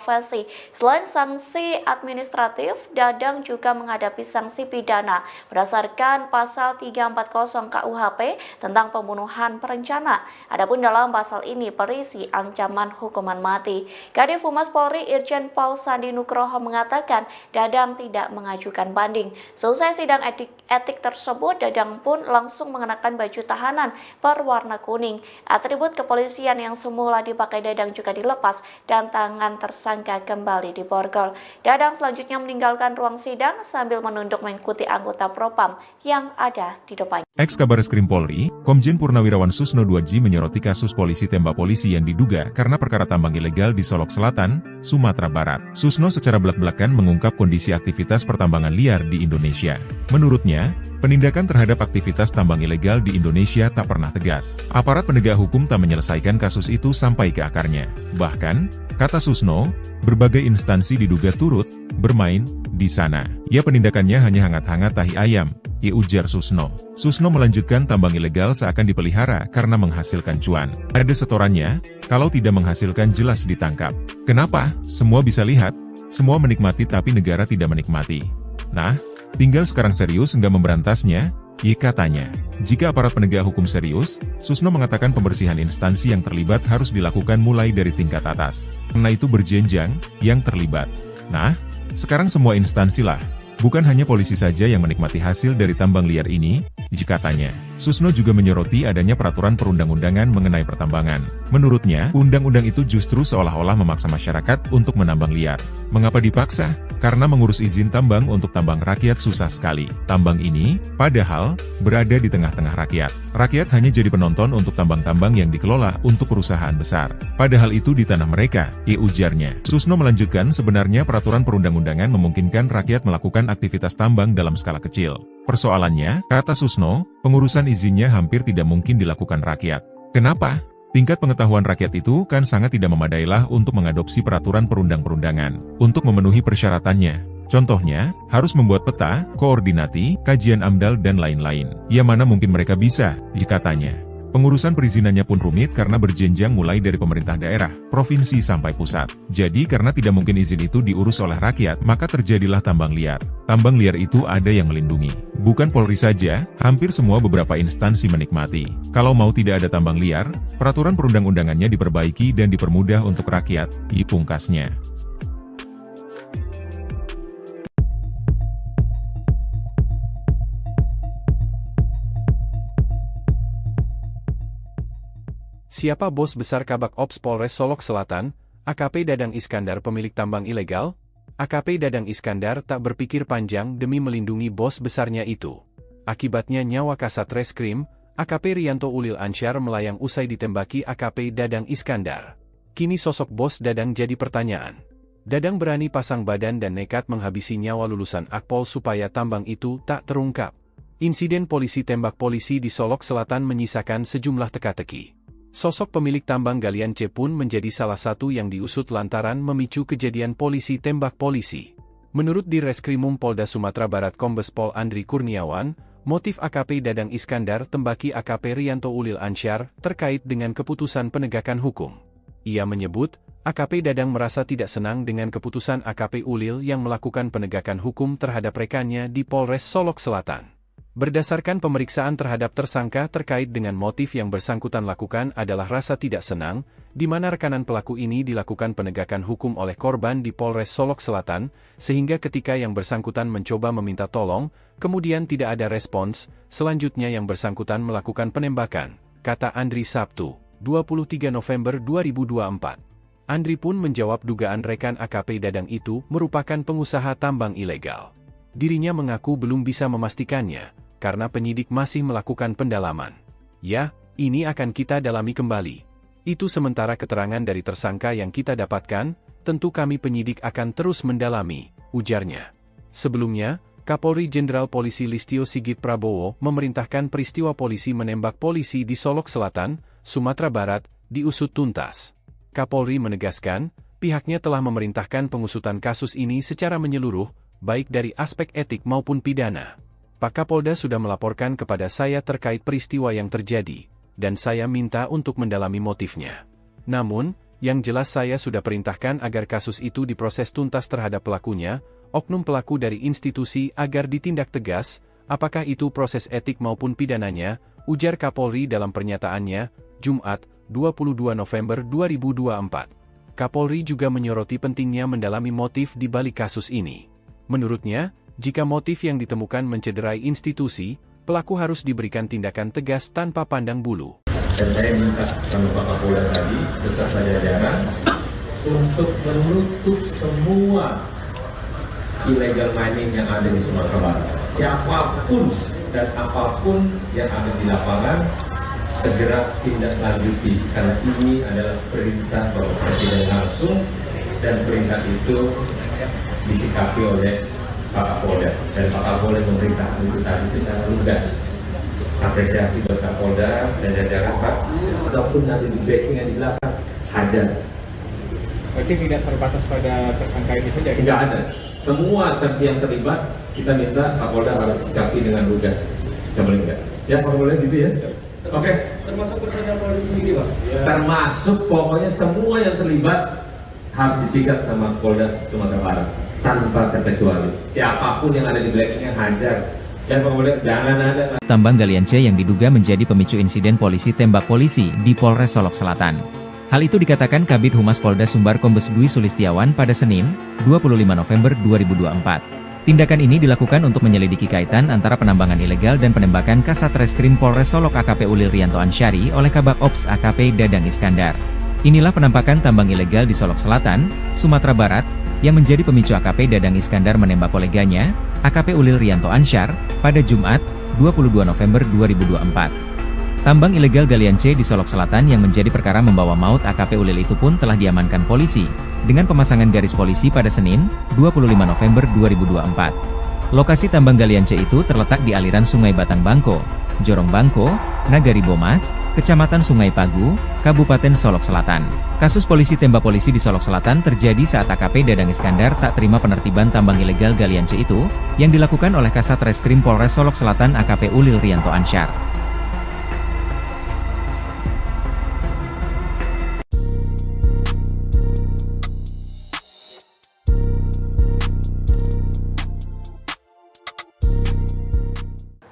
Fasi. Selain sanksi administratif, Dadang juga menghadapi sanksi pidana berdasarkan pasal 340 KUHP tentang pembunuhan berencana. Adapun dalam pasal ini berisi ancaman hukuman mati. Kadif Humas Polri Irjen Paul Sandi Nugroho mengatakan Dadang tidak mengajukan banding. Selesai sidang etik tersebut, Dadang pun langsung mengenakan baju tahanan berwarna kuning. Atribut kepolisian yang semula dipakai Dadang juga dilepas dan tangan tersangka kembali diborgol. Dadang selanjutnya meninggalkan ruang sidang sambil menunduk mengikuti anggota Propam yang ada di depannya. Ex-Kabareskrim Polri, Komjen Purnawirawan Susno 2J menyoroti kasus polisi tembak polisi yang diduga karena perkara tambang ilegal di Solok Selatan, Sumatera Barat. Susno secara belak-belakan mengungkap kondisi aktivitas pertambangan liar di Indonesia. Menurutnya, penindakan terhadap aktivitas tambang ilegal di Indonesia tak pernah tegas. Aparat penegak hukum tak menyelesaikan kasus itu sampai ke akarnya. Bahkan, kata Susno, berbagai instansi diduga turut bermain di sana. Ya, penindakannya hanya hangat-hangat tahi ayam, ujar Susno. Susno melanjutkan tambang ilegal seakan dipelihara karena menghasilkan cuan. Ada setorannya, kalau tidak menghasilkan jelas ditangkap. Kenapa? Semua bisa lihat, semua menikmati tapi negara tidak menikmati. Nah, tinggal sekarang serius nggak memberantasnya, katanya. Jika aparat penegak hukum serius, Susno mengatakan pembersihan instansi yang terlibat harus dilakukan mulai dari tingkat atas. Karena itu berjenjang, yang terlibat. Nah, sekarang semua instansi lah. Bukan hanya polisi saja yang menikmati hasil dari tambang liar ini, katanya. Susno juga menyoroti adanya peraturan perundang-undangan mengenai pertambangan. Menurutnya, undang-undang itu justru seolah-olah memaksa masyarakat untuk menambang liar. Mengapa dipaksa? Karena mengurus izin tambang untuk tambang rakyat susah sekali. Tambang ini, padahal, berada di tengah-tengah rakyat. Rakyat hanya jadi penonton untuk tambang-tambang yang dikelola untuk perusahaan besar. Padahal itu di tanah mereka, ujarnya. Susno melanjutkan sebenarnya peraturan perundang-undangan memungkinkan rakyat melakukan aktivitas tambang dalam skala kecil. Persoalannya, kata Susno, pengurusan izinnya hampir tidak mungkin dilakukan rakyat. Kenapa? Tingkat pengetahuan rakyat itu kan sangat tidak memadailah untuk mengadopsi peraturan perundang-perundangan. Untuk memenuhi persyaratannya. Contohnya, harus membuat peta, koordinati, kajian AMDAL dan lain-lain. Ya mana mungkin mereka bisa, katanya. Pengurusan perizinannya pun rumit karena berjenjang mulai dari pemerintah daerah, provinsi sampai pusat. Jadi karena tidak mungkin izin itu diurus oleh rakyat, maka terjadilah tambang liar. Tambang liar itu ada yang melindungi. Bukan Polri saja, hampir semua beberapa instansi menikmati. Kalau mau tidak ada tambang liar, peraturan perundang-undangannya diperbaiki dan dipermudah untuk rakyat, pungkasnya. Siapa bos besar Kabak Ops Polres Solok Selatan, AKP Dadang Iskandar pemilik tambang ilegal? AKP Dadang Iskandar tak berpikir panjang demi melindungi bos besarnya itu. Akibatnya nyawa Kasat Reskrim, AKP Rianto Ulil Ansyar melayang usai ditembaki AKP Dadang Iskandar. Kini sosok bos Dadang jadi pertanyaan. Dadang berani pasang badan dan nekat menghabisi nyawa lulusan Akpol supaya tambang itu tak terungkap. Insiden polisi tembak polisi di Solok Selatan menyisakan sejumlah teka-teki. Sosok pemilik tambang galian C pun menjadi salah satu yang diusut lantaran memicu kejadian polisi tembak polisi. Menurut Direskrimum Polda Sumatera Barat Kombes Pol Andri Kurniawan, motif AKP Dadang Iskandar tembaki AKP Rianto Ulil Ansyar terkait dengan keputusan penegakan hukum. Ia menyebut, AKP Dadang merasa tidak senang dengan keputusan AKP Ulil yang melakukan penegakan hukum terhadap rekannya di Polres Solok Selatan. Berdasarkan pemeriksaan terhadap tersangka terkait dengan motif yang bersangkutan lakukan adalah rasa tidak senang, di mana rekanan pelaku ini dilakukan penegakan hukum oleh korban di Polres Solok Selatan, sehingga ketika yang bersangkutan mencoba meminta tolong, kemudian tidak ada respons, selanjutnya yang bersangkutan melakukan penembakan, kata Andri Sabtu, 23 November 2024. Andri pun menjawab dugaan rekan AKP Dadang itu merupakan pengusaha tambang ilegal. Dirinya mengaku belum bisa memastikannya, karena penyidik masih melakukan pendalaman. Ya, ini akan kita dalami kembali. Itu sementara keterangan dari tersangka yang kita dapatkan, tentu kami penyidik akan terus mendalami, ujarnya. Sebelumnya, Kapolri Jenderal Polisi Listio Sigit Prabowo memerintahkan peristiwa polisi menembak polisi di Solok Selatan, Sumatera Barat, diusut tuntas. Kapolri menegaskan, pihaknya telah memerintahkan pengusutan kasus ini secara menyeluruh, baik dari aspek etik maupun pidana. Pak Kapolda sudah melaporkan kepada saya terkait peristiwa yang terjadi, dan saya minta untuk mendalami motifnya. Namun, Yang jelas saya sudah perintahkan agar kasus itu diproses tuntas terhadap pelakunya, oknum pelaku dari institusi agar ditindak tegas, apakah itu proses etik maupun pidananya, ujar Kapolri dalam pernyataannya, Jumat, 22 November 2024. Kapolri juga menyoroti pentingnya mendalami motif di balik kasus ini. Menurutnya, jika motif yang ditemukan mencederai institusi, pelaku harus diberikan tindakan tegas tanpa pandang bulu. Dan saya minta sama Pak Kapolda tadi, beserta jajaran, untuk menutup semua illegal mining yang ada di Sumatera Barat. Siapapun dan apapun yang ada di lapangan, segera tindak lanjuti, karena ini adalah perintah Bapak Presiden langsung, dan perintah itu disikapi oleh Pak Kapolda, dan Pak Kapolda memerintahkan itu tadi secara lugas. Apresiasi buat Kapolda dan jajaran Pak. Walaupun nanti di backing yang di belakang, hajar. Berarti tidak terbatas pada tersangka ini saja? Tidak ada. Semua yang terlibat, kita minta Kapolda harus sikapi dengan lugas. Tidak boleh enggak? Ya Pak Kapolda gitu ya? Oke. Termasuk personel Polri sendiri Pak? Ya. Termasuk pokoknya semua yang terlibat harus disikat sama Polda Sumatera Barat tanpa terkecuali. Siapapun yang ada di belakangnya hajar. Dan Pak Kapolda jangan ada tambang galian C yang diduga menjadi pemicu insiden polisi tembak polisi di Polres Solok Selatan. Hal itu dikatakan Kabid Humas Polda Sumbar Kombes Dwi Sulistiawan pada Senin, 25 November 2024. Tindakan ini dilakukan untuk menyelidiki kaitan antara penambangan ilegal dan penembakan Kasat Reskrim Polres Solok AKP Ulil Rianto Ansyari oleh Kabak Ops AKP Dadang Iskandar. Inilah penampakan tambang ilegal di Solok Selatan, Sumatera Barat, yang menjadi pemicu AKP Dadang Iskandar menembak koleganya, AKP Ulil Rianto Ansyar, pada Jumat, 22 November 2024. Tambang ilegal galian C di Solok Selatan yang menjadi perkara membawa maut AKP Ulil itu pun telah diamankan polisi, dengan pemasangan garis polisi pada Senin, 25 November 2024. Lokasi tambang galian C itu terletak di aliran Sungai Batang Bangko, Jorong Bangko, Nagari Bomas, Kecamatan Sungai Pagu, Kabupaten Solok Selatan. Kasus polisi tembak polisi di Solok Selatan terjadi saat AKP Dadang Iskandar tak terima penertiban tambang ilegal galian C itu, yang dilakukan oleh Kasat Reskrim Polres Solok Selatan AKP Ulil Rianto Ansyar.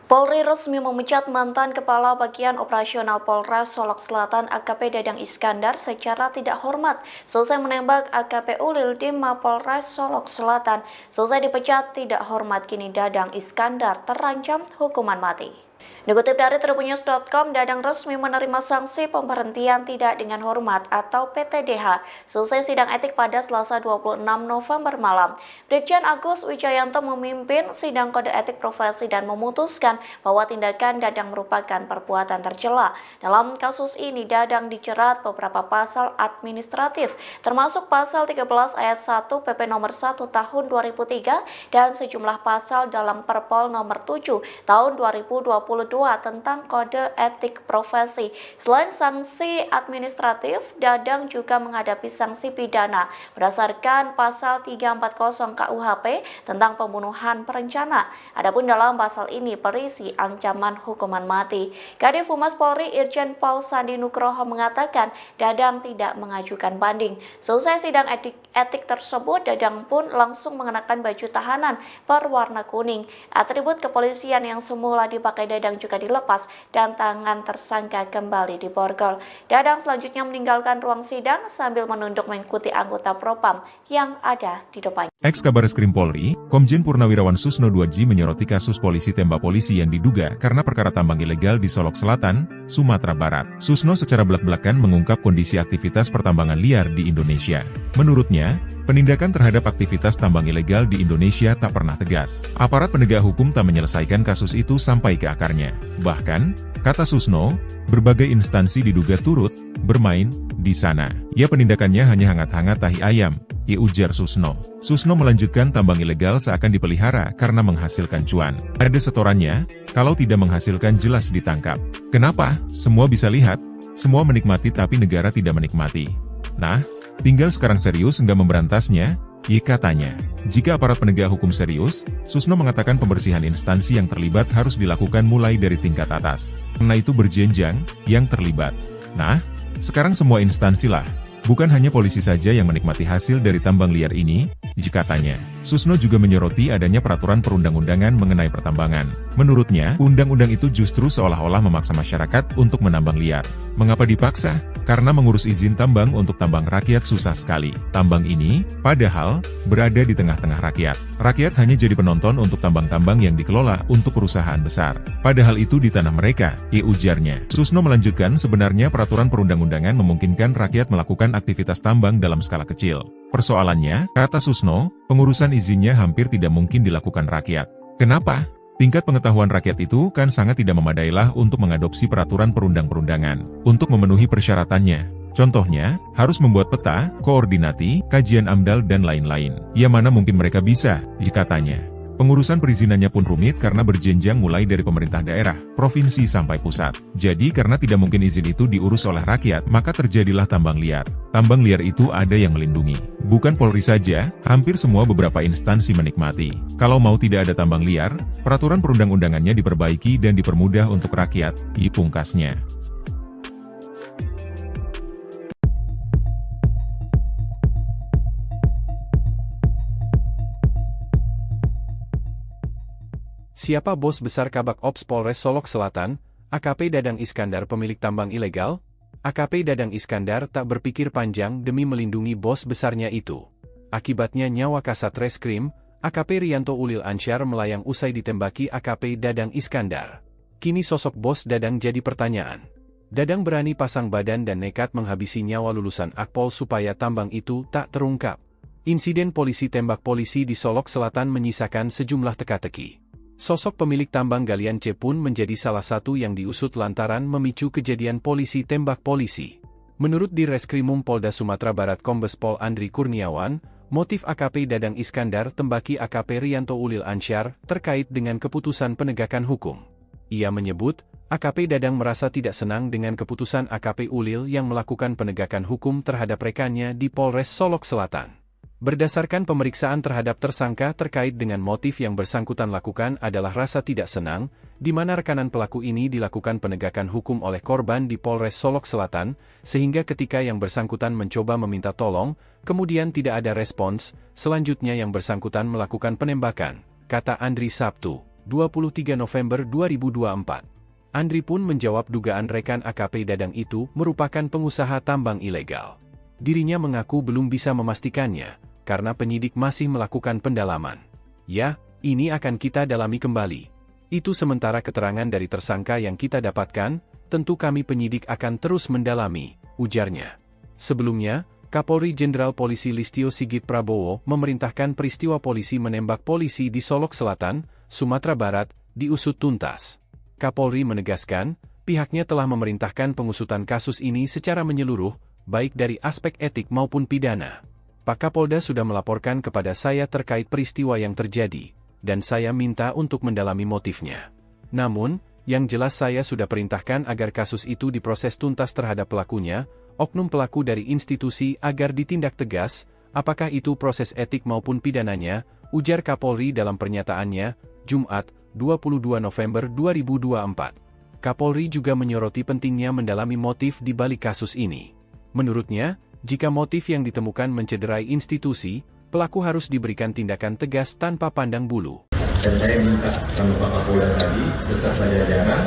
Polri resmi memecat mantan Kepala Bagian Operasional Polres Solok Selatan AKP Dadang Iskandar secara tidak hormat selesai menembak AKP Ulil di Mapolres Solok Selatan. Selesai dipecat tidak hormat, kini Dadang Iskandar terancam hukuman mati. Dikutip dari tribunnews.com, Dadang resmi menerima sanksi pemberhentian tidak dengan hormat atau PTDH selesai sidang etik pada Selasa 26 November malam. Brigjen Agus Wijayanto memimpin sidang kode etik profesi dan memutuskan bahwa tindakan Dadang merupakan perbuatan tercela. Dalam kasus ini, Dadang dijerat beberapa pasal administratif, termasuk pasal 13 ayat 1 PP nomor 1 tahun 2003 dan sejumlah pasal dalam Perpol nomor 7 tahun 2022 tentang kode etik profesi. Selain sanksi administratif, Dadang juga menghadapi sanksi pidana berdasarkan pasal 340 KUHP tentang pembunuhan berencana. Adapun dalam pasal ini berisi ancaman hukuman mati. Kadif Humas Polri Irjen Paul Sandi Nugroho mengatakan Dadang tidak mengajukan banding. Selesai sidang etik tersebut, Dadang pun langsung mengenakan baju tahanan berwarna kuning. Atribut kepolisian yang semula dipakai Dadang juga dilepas dan tangan tersangka kembali diborgol. Dadang selanjutnya meninggalkan ruang sidang sambil menunduk mengikuti anggota Propam yang ada di depannya. Ex-Kabareskrim Polri, Komjen Purnawirawan Susno 2J menyoroti kasus polisi tembak polisi yang diduga karena perkara tambang ilegal di Solok Selatan, Sumatera Barat. Susno secara belak-belakan mengungkap kondisi aktivitas pertambangan liar di Indonesia. Menurutnya, penindakan terhadap aktivitas tambang ilegal di Indonesia tak pernah tegas. Aparat penegak hukum tak menyelesaikan kasus itu sampai ke akarnya. Bahkan, kata Susno, berbagai instansi diduga turut bermain di sana. Ya, penindakannya hanya hangat-hangat tahi ayam, ujar Susno. Susno melanjutkan tambang ilegal seakan dipelihara karena menghasilkan cuan. Ada setorannya, kalau tidak menghasilkan jelas ditangkap. Kenapa? Semua bisa lihat, semua menikmati tapi negara tidak menikmati. Nah, tinggal sekarang serius nggak memberantasnya, katanya. Jika aparat penegak hukum serius, Susno mengatakan pembersihan instansi yang terlibat harus dilakukan mulai dari tingkat atas. Karena itu berjenjang, yang terlibat. Nah, sekarang semua instansi lah, Bukan hanya polisi saja yang menikmati hasil dari tambang liar ini, katanya. Susno juga menyoroti adanya peraturan perundang-undangan mengenai pertambangan. Menurutnya, undang-undang itu justru seolah-olah memaksa masyarakat untuk menambang liar. Mengapa dipaksa? Karena mengurus izin tambang untuk tambang rakyat susah sekali. Tambang ini, padahal, berada di tengah-tengah rakyat. Rakyat hanya jadi penonton untuk tambang-tambang yang dikelola untuk perusahaan besar. Padahal itu di tanah mereka, ujarnya. Susno melanjutkan sebenarnya peraturan perundang-undangan memungkinkan rakyat melakukan aktivitas tambang dalam skala kecil. Persoalannya, kata Susno, pengurusan izinnya hampir tidak mungkin dilakukan rakyat. Kenapa? Tingkat pengetahuan rakyat itu kan sangat tidak memadailah untuk mengadopsi peraturan perundang-perundangan. Untuk memenuhi persyaratannya. Contohnya, harus membuat peta, koordinati, kajian AMDAL dan lain-lain. Ya mana mungkin mereka bisa, katanya. Pengurusan perizinannya pun rumit karena berjenjang mulai dari pemerintah daerah, provinsi sampai pusat. Jadi karena tidak mungkin izin itu diurus oleh rakyat, maka terjadilah tambang liar. Tambang liar itu ada yang melindungi. Bukan Polri saja, hampir semua beberapa instansi menikmati. Kalau mau tidak ada tambang liar, peraturan perundang-undangannya diperbaiki dan dipermudah untuk rakyat, pungkasnya. Siapa bos besar Kabak Ops Polres Solok Selatan, AKP Dadang Iskandar pemilik tambang ilegal? AKP Dadang Iskandar tak berpikir panjang demi melindungi bos besarnya itu. Akibatnya nyawa Kasat Reskrim, AKP Rianto Ulil Ansyar melayang usai ditembaki AKP Dadang Iskandar. Kini sosok bos Dadang jadi pertanyaan. Dadang berani pasang badan dan nekat menghabisi nyawa lulusan Akpol supaya tambang itu tak terungkap. Insiden polisi tembak polisi di Solok Selatan menyisakan sejumlah teka-teki. Sosok pemilik tambang galian C pun menjadi salah satu yang diusut lantaran memicu kejadian polisi tembak polisi. Menurut di Reskrimum Polda Sumatera Barat Kombes Pol Andri Kurniawan, motif AKP Dadang Iskandar tembaki AKP Rianto Ulil Ansyar terkait dengan keputusan penegakan hukum. Ia menyebut, AKP Dadang merasa tidak senang dengan keputusan AKP Ulil yang melakukan penegakan hukum terhadap rekannya di Polres Solok Selatan. Berdasarkan pemeriksaan terhadap tersangka terkait dengan motif yang bersangkutan lakukan adalah rasa tidak senang, di mana rekanan pelaku ini dilakukan penegakan hukum oleh korban di Polres Solok Selatan, sehingga ketika yang bersangkutan mencoba meminta tolong, kemudian tidak ada respons, selanjutnya yang bersangkutan melakukan penembakan, kata Andri Sabtu, 23 November 2024. Andri pun menjawab dugaan rekan AKP Dadang itu merupakan pengusaha tambang ilegal. Dirinya mengaku belum bisa memastikannya, karena penyidik masih melakukan pendalaman. Ya, ini akan kita dalami kembali. Itu sementara keterangan dari tersangka yang kita dapatkan, tentu kami penyidik akan terus mendalami, ujarnya. Sebelumnya, Kapolri Jenderal Polisi Listio Sigit Prabowo memerintahkan peristiwa polisi menembak polisi di Solok Selatan, Sumatera Barat, diusut tuntas. Kapolri menegaskan, pihaknya telah memerintahkan pengusutan kasus ini secara menyeluruh, baik dari aspek etik maupun pidana. Pak Kapolda sudah melaporkan kepada saya terkait peristiwa yang terjadi, dan saya minta untuk mendalami motifnya. Namun, yang jelas saya sudah perintahkan agar kasus itu diproses tuntas terhadap pelakunya, oknum pelaku dari institusi agar ditindak tegas, apakah itu proses etik maupun pidananya, ujar Kapolri dalam pernyataannya, Jumat, 22 November 2024. Kapolri juga menyoroti pentingnya mendalami motif di balik kasus ini. Menurutnya, jika motif yang ditemukan mencederai institusi, pelaku harus diberikan tindakan tegas tanpa pandang bulu. Dan saya minta sama Pak Kapolda tadi, beserta jajaran,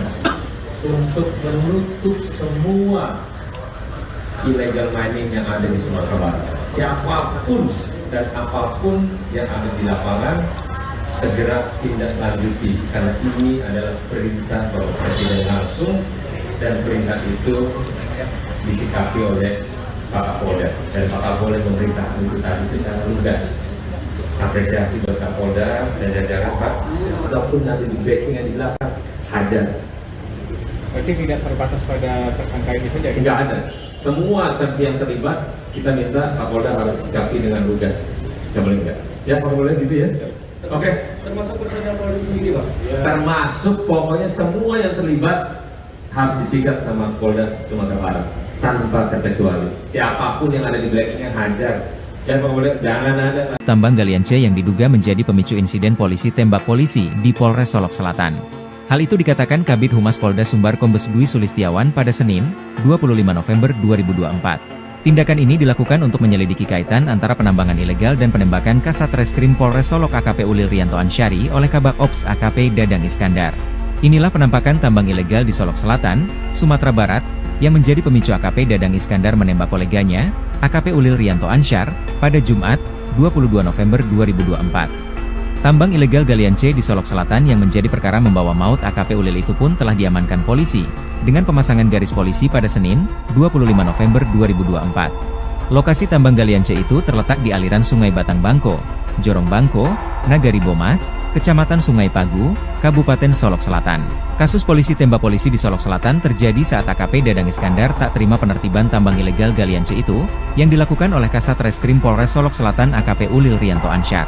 untuk menutup semua illegal mining yang ada di Sumatera Barat. Siapapun dan apapun yang ada di lapangan, segera tindak lanjuti. Karena ini adalah perintah Bapak Presiden langsung, dan perintah itu disikapi oleh Pak Kapolda, dan Pak Kapolda memerintah untuk tadi secara lugas. Apresiasi buat Kapolda dan jajaran Pak. Walaupun nanti di backing yang di belakang, hajar. Berarti tidak terbatas pada tersangka ini saja? Tidak ada. Semua yang terlibat, kita minta Kapolda harus sikapi dengan lugas. Tidak boleh enggak? Ya Pak Kapolda gitu ya? Oke. Termasuk personel Polri sendiri Pak? Ya. Termasuk pokoknya semua yang terlibat harus disikat sama Polda Sumatera Barat. Tanpa terkecuali. Siapapun yang ada di belakangnya hajar. Jangan ada. Tambang galian C yang diduga menjadi pemicu insiden polisi tembak polisi di Polres Solok Selatan. Hal itu dikatakan Kabid Humas Polda Sumbar Kombes Dwi Sulistiawan pada Senin, 25 November 2024. Tindakan ini dilakukan untuk menyelidiki kaitan antara penambangan ilegal dan penembakan Kasat Reskrim Polres Solok AKP Ulil Rianto Ansyari oleh Kabak Ops AKP Dadang Iskandar. Inilah penampakan tambang ilegal di Solok Selatan, Sumatera Barat, yang menjadi pemicu AKP Dadang Iskandar menembak koleganya, AKP Ulil Rianto Ansyar, pada Jumat, 22 November 2024. Tambang ilegal galian C di Solok Selatan yang menjadi perkara membawa maut AKP Ulil itu pun telah diamankan polisi, dengan pemasangan garis polisi pada Senin, 25 November 2024. Lokasi tambang galian C itu terletak di aliran Sungai Batang Bangko, Jorong Bangko, Nagari Bomas, Kecamatan Sungai Pagu, Kabupaten Solok Selatan. Kasus polisi tembak polisi di Solok Selatan terjadi saat AKP Dadang Iskandar tak terima penertiban tambang ilegal galian C itu, yang dilakukan oleh Kasat Reskrim Polres Solok Selatan AKP Ulil Rianto Ansyar.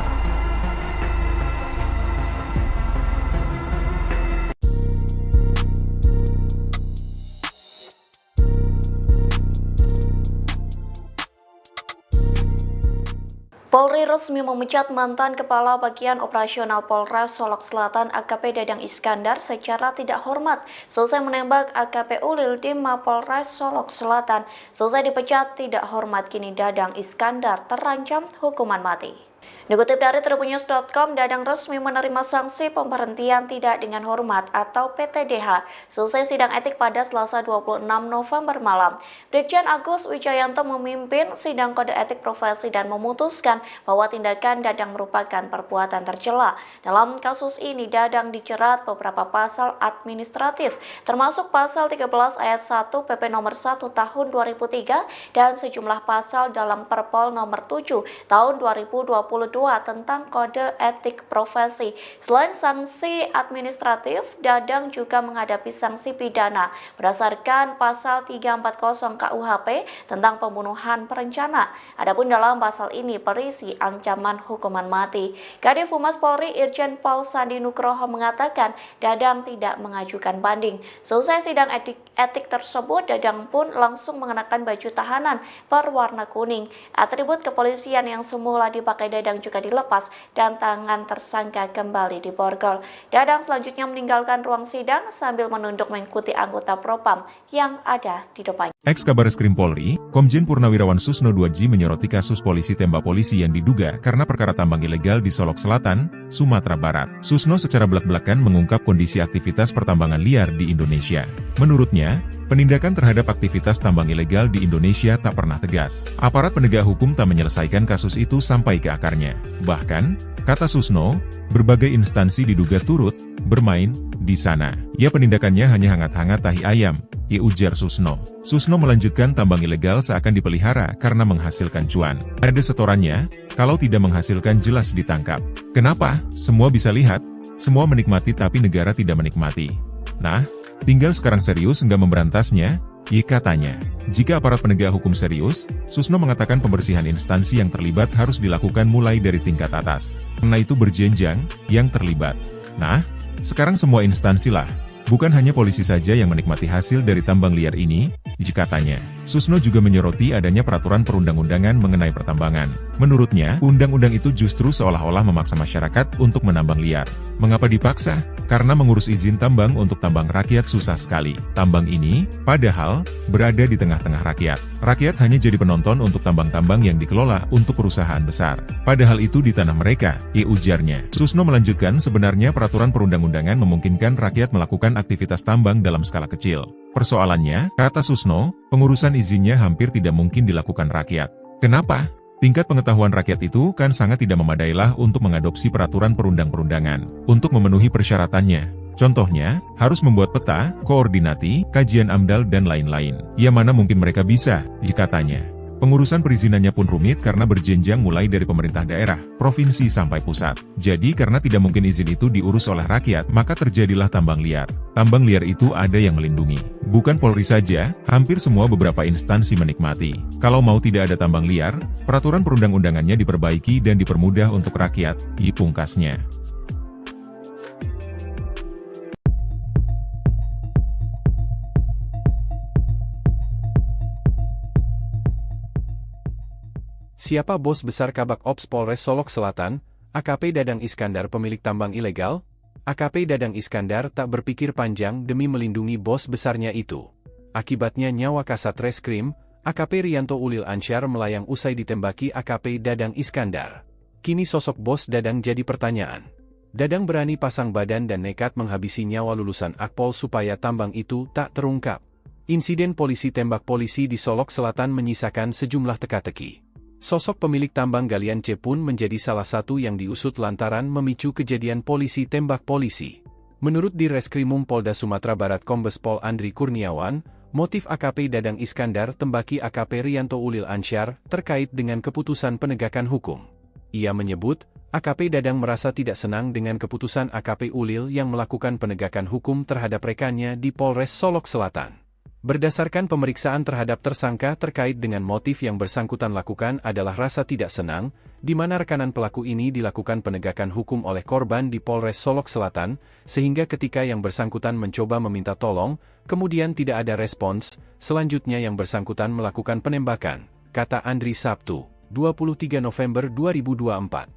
Polri resmi memecat mantan Kepala Bagian Operasional Polres Solok Selatan AKP Dadang Iskandar secara tidak hormat selesai menembak AKP Ulil di Mapolres Solok Selatan. Selesai dipecat tidak hormat, kini Dadang Iskandar terancam hukuman mati. Dikutip dari tribunnews.com, Dadang resmi menerima sanksi pemberhentian tidak dengan hormat atau PTDH selesai sidang etik pada Selasa 26 November malam. Brigjen Agus Wijayanto memimpin sidang kode etik profesi dan memutuskan bahwa tindakan Dadang merupakan perbuatan tercela. Dalam kasus ini, Dadang dijerat beberapa pasal administratif, termasuk pasal 13 ayat 1 PP nomor 1 tahun 2003 dan sejumlah pasal dalam Perpol nomor 7 tahun 2022 tentang kode etik profesi. Selain sanksi administratif, Dadang juga menghadapi sanksi pidana berdasarkan pasal 340 KUHP tentang pembunuhan berencana. Adapun dalam pasal ini berisi ancaman hukuman mati. Kadif Humas Polri Irjen Pol Sandi Nugroho mengatakan Dadang tidak mengajukan banding. Selesai sidang etik tersebut, Dadang pun langsung mengenakan baju tahanan berwarna kuning. Atribut kepolisian yang semula dipakai Dadang juga dilepas dan tangan tersangka kembali diborgol. Dadang selanjutnya meninggalkan ruang sidang sambil menunduk mengikuti anggota Propam yang ada di depannya. Ex-Kabar Reskrim Polri, Komjen Purnawirawan Susno 2J menyoroti kasus polisi tembak polisi yang diduga karena perkara tambang ilegal di Solok Selatan, Sumatera Barat. Susno secara belak-belakan mengungkap kondisi aktivitas pertambangan liar di Indonesia. Menurutnya, penindakan terhadap aktivitas tambang ilegal di Indonesia tak pernah tegas. Aparat penegak hukum tak menyelesaikan kasus itu sampai ke akarnya. Bahkan, kata Susno, berbagai instansi diduga turut bermain di sana. Ya, penindakannya hanya hangat-hangat tahi ayam, ya ujar Susno. Susno melanjutkan tambang ilegal seakan dipelihara karena menghasilkan cuan. Ada setorannya, kalau tidak menghasilkan jelas ditangkap. Kenapa? Semua bisa lihat, semua menikmati tapi negara tidak menikmati. Nah, tinggal sekarang serius nggak memberantasnya, ya katanya. Jika aparat penegak hukum serius, Susno mengatakan pembersihan instansi yang terlibat harus dilakukan mulai dari tingkat atas. Karena itu berjenjang, yang terlibat. Nah, sekarang semua instansi lah. Bukan hanya polisi saja yang menikmati hasil dari tambang liar ini, katanya. Susno juga menyoroti adanya peraturan perundang-undangan mengenai pertambangan. Menurutnya, undang-undang itu justru seolah-olah memaksa masyarakat untuk menambang liar. Mengapa dipaksa? Karena mengurus izin tambang untuk tambang rakyat susah sekali. Tambang ini, padahal, berada di tengah-tengah rakyat. Rakyat hanya jadi penonton untuk tambang-tambang yang dikelola untuk perusahaan besar. Padahal itu di tanah mereka, ujarnya. Susno melanjutkan sebenarnya peraturan perundang-undangan memungkinkan rakyat melakukan aktivitas tambang dalam skala kecil. Persoalannya, kata Susno, pengurusan izinnya hampir tidak mungkin dilakukan rakyat. Kenapa? Tingkat pengetahuan rakyat itu kan sangat tidak memadailah untuk mengadopsi peraturan perundang-perundangan. Untuk memenuhi persyaratannya. Contohnya, harus membuat peta, koordinati, kajian AMDAL dan lain-lain. Ya mana mungkin mereka bisa, katanya. Pengurusan perizinannya pun rumit karena berjenjang mulai dari pemerintah daerah, provinsi sampai pusat. Jadi karena tidak mungkin izin itu diurus oleh rakyat, maka terjadilah tambang liar. Tambang liar itu ada yang melindungi. Bukan Polri saja, hampir semua beberapa instansi menikmati. Kalau mau tidak ada tambang liar, peraturan perundang-undangannya diperbaiki dan dipermudah untuk rakyat, pungkasnya. Siapa bos besar Kabak Ops Polres Solok Selatan, AKP Dadang Iskandar pemilik tambang ilegal? AKP Dadang Iskandar tak berpikir panjang demi melindungi bos besarnya itu. Akibatnya nyawa Kasat Reskrim, AKP Riyanto Ulil Ansyar melayang usai ditembaki AKP Dadang Iskandar. Kini sosok bos Dadang jadi pertanyaan. Dadang berani pasang badan dan nekat menghabisi nyawa lulusan Akpol supaya tambang itu tak terungkap. Insiden polisi tembak polisi di Solok Selatan menyisakan sejumlah teka-teki. Sosok pemilik tambang galian C pun menjadi salah satu yang diusut lantaran memicu kejadian polisi tembak polisi. Menurut Direskrimum Polda Sumatera Barat Kombes Pol Andri Kurniawan, motif AKP Dadang Iskandar tembaki AKP Riyanto Ulil Ansyar terkait dengan keputusan penegakan hukum. Ia menyebut, AKP Dadang merasa tidak senang dengan keputusan AKP Ulil yang melakukan penegakan hukum terhadap rekannya di Polres Solok Selatan. Berdasarkan pemeriksaan terhadap tersangka terkait dengan motif yang bersangkutan lakukan adalah rasa tidak senang, di mana rekanan pelaku ini dilakukan penegakan hukum oleh korban di Polres Solok Selatan, sehingga ketika yang bersangkutan mencoba meminta tolong, kemudian tidak ada respons, selanjutnya yang bersangkutan melakukan penembakan, kata Andri Sabtu, 23 November 2024.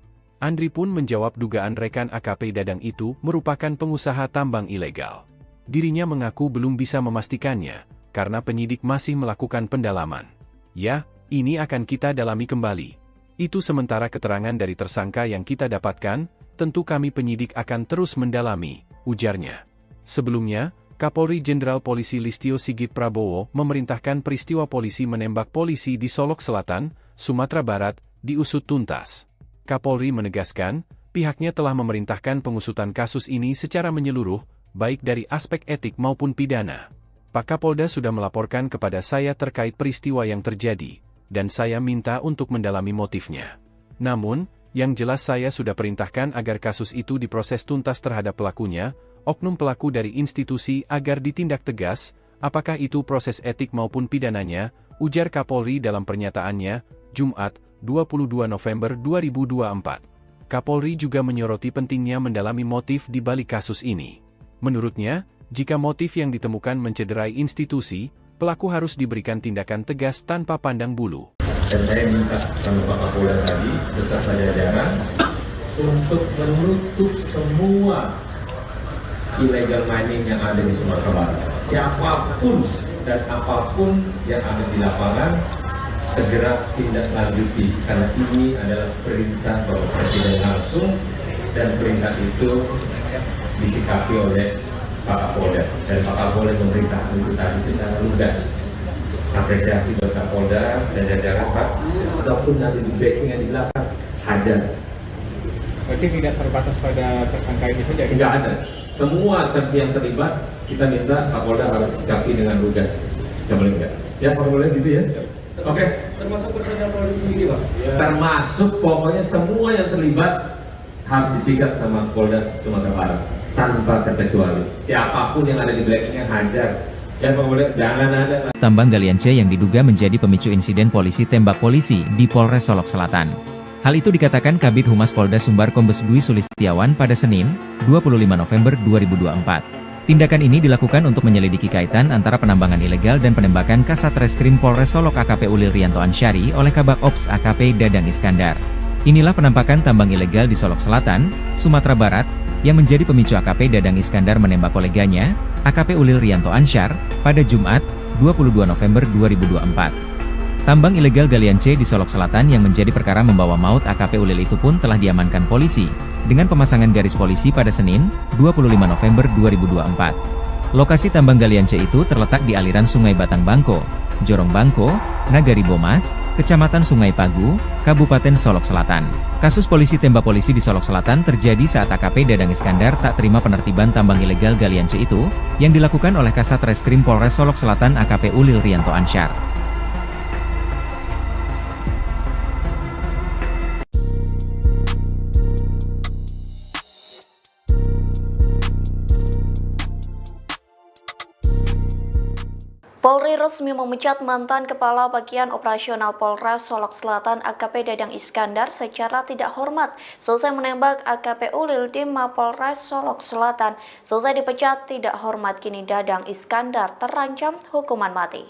Andri pun menjawab dugaan rekan AKP Dadang itu merupakan pengusaha tambang ilegal. Dirinya mengaku belum bisa memastikannya, karena penyidik masih melakukan pendalaman. Ya, ini akan kita dalami kembali. Itu sementara keterangan dari tersangka yang kita dapatkan, tentu kami penyidik akan terus mendalami, ujarnya. Sebelumnya, Kapolri Jenderal Polisi Listio Sigit Prabowo memerintahkan peristiwa polisi menembak polisi di Solok Selatan, Sumatera Barat, diusut tuntas. Kapolri menegaskan, pihaknya telah memerintahkan pengusutan kasus ini secara menyeluruh, baik dari aspek etik maupun pidana. Pak Kapolda sudah melaporkan kepada saya terkait peristiwa yang terjadi, dan saya minta untuk mendalami motifnya. Namun, yang jelas saya sudah perintahkan agar kasus itu diproses tuntas terhadap pelakunya, oknum pelaku dari institusi agar ditindak tegas, apakah itu proses etik maupun pidananya, ujar Kapolri dalam pernyataannya, Jumat, 22 November 2024. Kapolri juga menyoroti pentingnya mendalami motif di balik kasus ini. Menurutnya, jika motif yang ditemukan mencederai institusi, pelaku harus diberikan tindakan tegas tanpa pandang bulu. Dan saya minta sama Pak Kapolda tadi, beserta jajaran, untuk menutup semua illegal mining yang ada di Sumatera Barat. Siapapun dan apapun yang ada di lapangan, segera tindak lanjuti. Karena ini adalah perintah Bapak Presiden langsung, dan perintah itu disikapi oleh Pak Kapolda, dan Pak Kapolda memerintahkan itu tadi secara lugas. Apresiasi buat Kapolda dan jajaran Pak. Ataupun nanti di backing yang di belakang, hajar. Berarti tidak terbatas pada tersangka ini saja? Tidak ada. Semua yang terlibat, kita minta Kapolda harus sikapi dengan lugas. Yang boleh enggak? Ya Pak Kapolda gitu ya? Oke. Termasuk personel polisi ini Pak? Ya. Termasuk pokoknya semua yang terlibat harus disikat sama Polda Sumatera Barat. Tanpa terkecuali. Siapapun yang ada di belakangnya hajar. Jangan ada. Tambang galian C yang diduga menjadi pemicu insiden polisi tembak polisi di Polres Solok Selatan. Hal itu dikatakan Kabid Humas Polda Sumbar Kombes Dwi Sulistiawan pada Senin, 25 November 2024. Tindakan ini dilakukan untuk menyelidiki kaitan antara penambangan ilegal dan penembakan Kasat Reskrim Polres Solok AKP Ulil Riyanto Ansyari oleh Kabak Ops AKP Dadang Iskandar. Inilah penampakan tambang ilegal di Solok Selatan, Sumatera Barat, yang menjadi pemicu AKP Dadang Iskandar menembak koleganya, AKP Ulil Riyanto Ansyar, pada Jumat, 22 November 2024. Tambang ilegal galian C di Solok Selatan yang menjadi perkara membawa maut AKP Ulil itu pun telah diamankan polisi, dengan pemasangan garis polisi pada Senin, 25 November 2024. Lokasi tambang galian C itu terletak di aliran Sungai Batang Bangko, Jorong Bangko, Nagari Bomas, Kecamatan Sungai Pagu, Kabupaten Solok Selatan. Kasus polisi tembak polisi di Solok Selatan terjadi saat AKP Dadang Iskandar tak terima penertiban tambang ilegal galian C itu, yang dilakukan oleh Kasat Reskrim Polres Solok Selatan AKP Ulil Riyanto Ansyar. Polri resmi memecat mantan Kepala Bagian Operasional Polres Solok Selatan AKP Dadang Iskandar secara tidak hormat selesai menembak AKP Ulil di Mapolres Solok Selatan. Selesai dipecat tidak hormat, kini Dadang Iskandar terancam hukuman mati.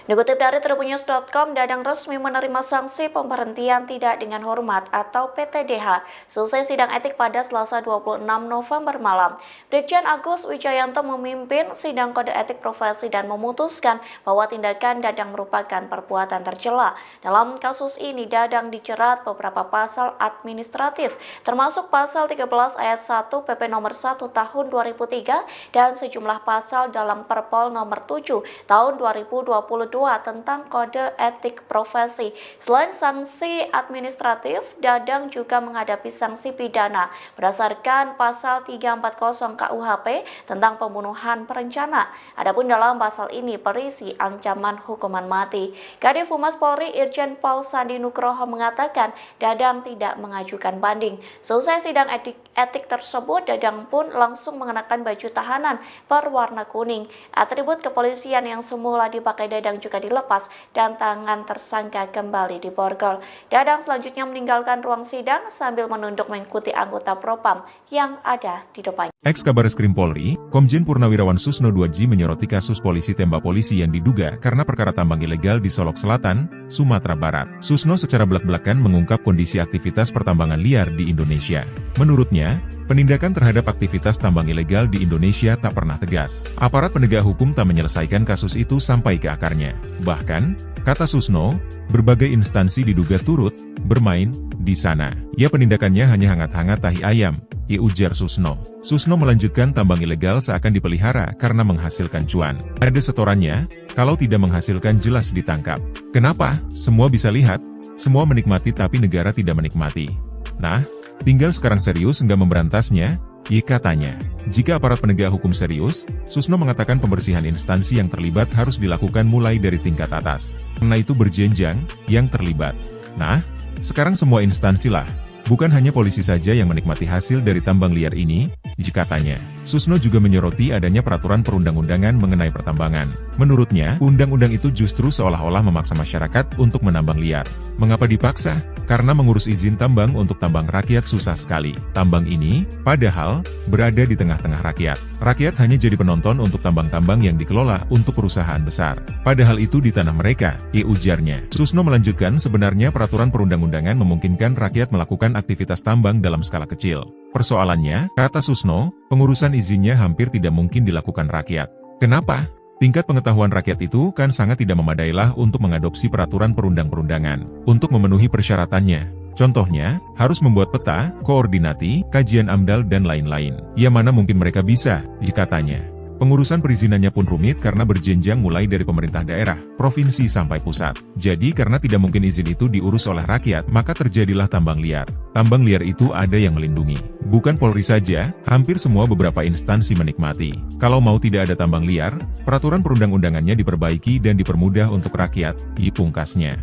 Dikutip dari tribunnews.com, Dadang resmi menerima sanksi pemberhentian tidak dengan hormat atau PTDH selesai sidang etik pada Selasa 26 November malam. Brigjen Agus Wijayanto memimpin sidang kode etik profesi dan memutuskan bahwa tindakan Dadang merupakan perbuatan tercela. Dalam kasus ini, Dadang dijerat beberapa pasal administratif, termasuk pasal 13 ayat 1 PP nomor 1 tahun 2003 dan sejumlah pasal dalam Perpol nomor 7 tahun 2022 tentang kode etik profesi. Selain sanksi administratif, Dadang juga menghadapi sanksi pidana berdasarkan pasal 340 KUHP tentang pembunuhan berencana. Adapun dalam pasal ini berisi ancaman hukuman mati. Kadif Humas Polri Irjen Paul Sandi Nugroho mengatakan Dadang tidak mengajukan banding. Selesai sidang etik tersebut, Dadang pun langsung mengenakan baju tahanan berwarna kuning. Atribut kepolisian yang semula dipakai Dadang juga dilepas dan tangan tersangka kembali diborgol. Dadang selanjutnya meninggalkan ruang sidang sambil menunduk mengikuti anggota Propam yang ada di depannya. Ex-Kabareskrim Polri, Komjen Purnawirawan Susno 2J menyoroti kasus polisi tembak polisi yang diduga karena perkara tambang ilegal di Solok Selatan, Sumatera Barat. Susno secara belak-belakan mengungkap kondisi aktivitas pertambangan liar di Indonesia. Menurutnya, penindakan terhadap aktivitas tambang ilegal di Indonesia tak pernah tegas. Aparat penegak hukum tak menyelesaikan kasus itu sampai ke akarnya. Bahkan, kata Susno, berbagai instansi diduga turut bermain di sana. Ya, penindakannya hanya hangat-hangat tahi ayam, ujar Susno. Susno melanjutkan tambang ilegal seakan dipelihara karena menghasilkan cuan. Ada setorannya, kalau tidak menghasilkan jelas ditangkap. Kenapa? Semua bisa lihat, semua menikmati tapi negara tidak menikmati. Nah, tinggal sekarang serius nggak memberantasnya, katanya. Jika aparat penegak hukum serius, Susno mengatakan pembersihan instansi yang terlibat harus dilakukan mulai dari tingkat atas. Karena itu berjenjang, yang terlibat. Nah, sekarang semua instansi lah. Bukan hanya polisi saja yang menikmati hasil dari tambang liar ini, katanya. Susno juga menyoroti adanya peraturan perundang-undangan mengenai pertambangan. Menurutnya, undang-undang itu justru seolah-olah memaksa masyarakat untuk menambang liar. Mengapa dipaksa? Karena mengurus izin tambang untuk tambang rakyat susah sekali. Tambang ini, padahal, berada di tengah-tengah rakyat. Rakyat hanya jadi penonton untuk tambang-tambang yang dikelola untuk perusahaan besar. Padahal itu di tanah mereka, ujarnya. Susno melanjutkan sebenarnya peraturan perundang-undangan memungkinkan rakyat melakukan aktivitas tambang dalam skala kecil. Persoalannya, kata Susno, pengurusan izinnya hampir tidak mungkin dilakukan rakyat. Kenapa? Tingkat pengetahuan rakyat itu kan sangat tidak memadailah untuk mengadopsi peraturan perundang-perundangan. Untuk memenuhi persyaratannya. Contohnya, harus membuat peta, koordinati, kajian AMDAL dan lain-lain. Ya mana mungkin mereka bisa, katanya. Pengurusan perizinannya pun rumit karena berjenjang mulai dari pemerintah daerah, provinsi sampai pusat. Jadi karena tidak mungkin izin itu diurus oleh rakyat, maka terjadilah tambang liar. Tambang liar itu ada yang melindungi. Bukan Polri saja, hampir semua beberapa instansi menikmati. Kalau mau tidak ada tambang liar, peraturan perundang-undangannya diperbaiki dan dipermudah untuk rakyat, pungkasnya.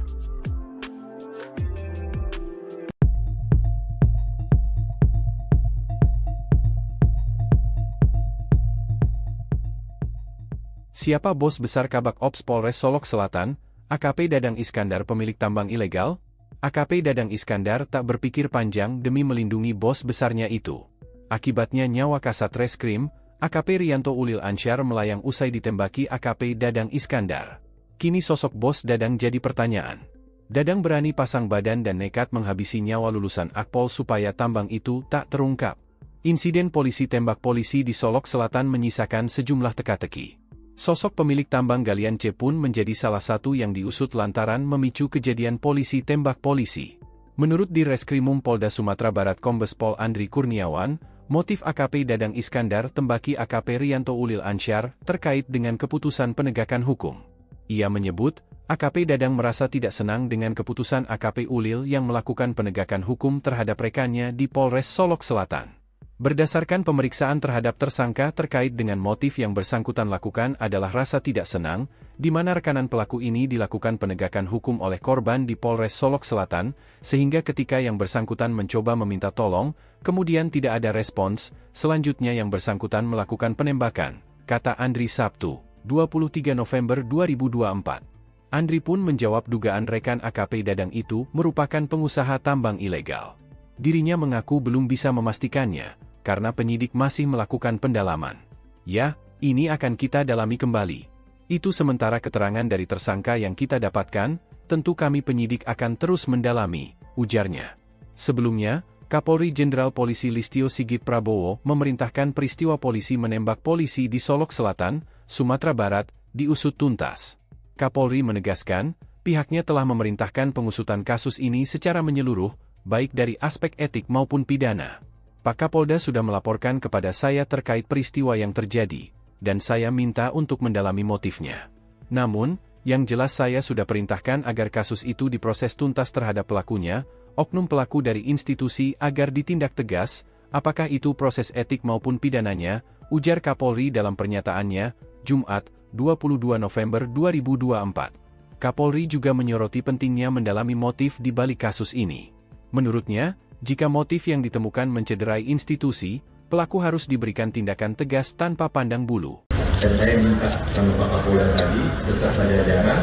Siapa bos besar Kabak Ops Polres Solok Selatan, AKP Dadang Iskandar pemilik tambang ilegal? AKP Dadang Iskandar tak berpikir panjang demi melindungi bos besarnya itu. Akibatnya nyawa Kasat Reskrim, AKP Rianto Ulil Ansyar melayang usai ditembaki AKP Dadang Iskandar. Kini sosok bos Dadang jadi pertanyaan. Dadang berani pasang badan dan nekat menghabisi nyawa lulusan Akpol supaya tambang itu tak terungkap. Insiden polisi tembak polisi di Solok Selatan menyisakan sejumlah teka-teki. Sosok pemilik tambang galian C pun menjadi salah satu yang diusut lantaran memicu kejadian polisi tembak polisi. Menurut Direskrimum Polda Sumatera Barat Kombes Pol Andri Kurniawan, motif AKP Dadang Iskandar tembaki AKP Rianto Ulil Ansyar terkait dengan keputusan penegakan hukum. Ia menyebut, AKP Dadang merasa tidak senang dengan keputusan AKP Ulil yang melakukan penegakan hukum terhadap rekannya di Polres Solok Selatan. Berdasarkan pemeriksaan terhadap tersangka terkait dengan motif yang bersangkutan lakukan adalah rasa tidak senang, di mana rekanan pelaku ini dilakukan penegakan hukum oleh korban di Polres Solok Selatan, sehingga ketika yang bersangkutan mencoba meminta tolong, kemudian tidak ada respons, selanjutnya yang bersangkutan melakukan penembakan, kata Andri Sabtu, 23 November 2024. Andri pun menjawab dugaan rekan AKP Dadang itu merupakan pengusaha tambang ilegal. Dirinya mengaku belum bisa memastikannya, karena penyidik masih melakukan pendalaman. Ya, ini akan kita dalami kembali. Itu sementara keterangan dari tersangka yang kita dapatkan, tentu kami penyidik akan terus mendalami, ujarnya. Sebelumnya, Kapolri Jenderal Polisi Listio Sigit Prabowo memerintahkan peristiwa polisi menembak polisi di Solok Selatan, Sumatera Barat, diusut tuntas. Kapolri menegaskan, pihaknya telah memerintahkan pengusutan kasus ini secara menyeluruh, baik dari aspek etik maupun pidana. Pak Kapolda sudah melaporkan kepada saya terkait peristiwa yang terjadi, dan saya minta untuk mendalami motifnya. Namun, yang jelas saya sudah perintahkan agar kasus itu diproses tuntas terhadap pelakunya, oknum pelaku dari institusi agar ditindak tegas, apakah itu proses etik maupun pidananya, ujar Kapolri dalam pernyataannya, Jumat, 22 November 2024. Kapolri juga menyoroti pentingnya mendalami motif di balik kasus ini. Menurutnya, jika motif yang ditemukan mencederai institusi, pelaku harus diberikan tindakan tegas tanpa pandang bulu. Dan saya minta sama Pak Kapolda tadi, beserta jajaran,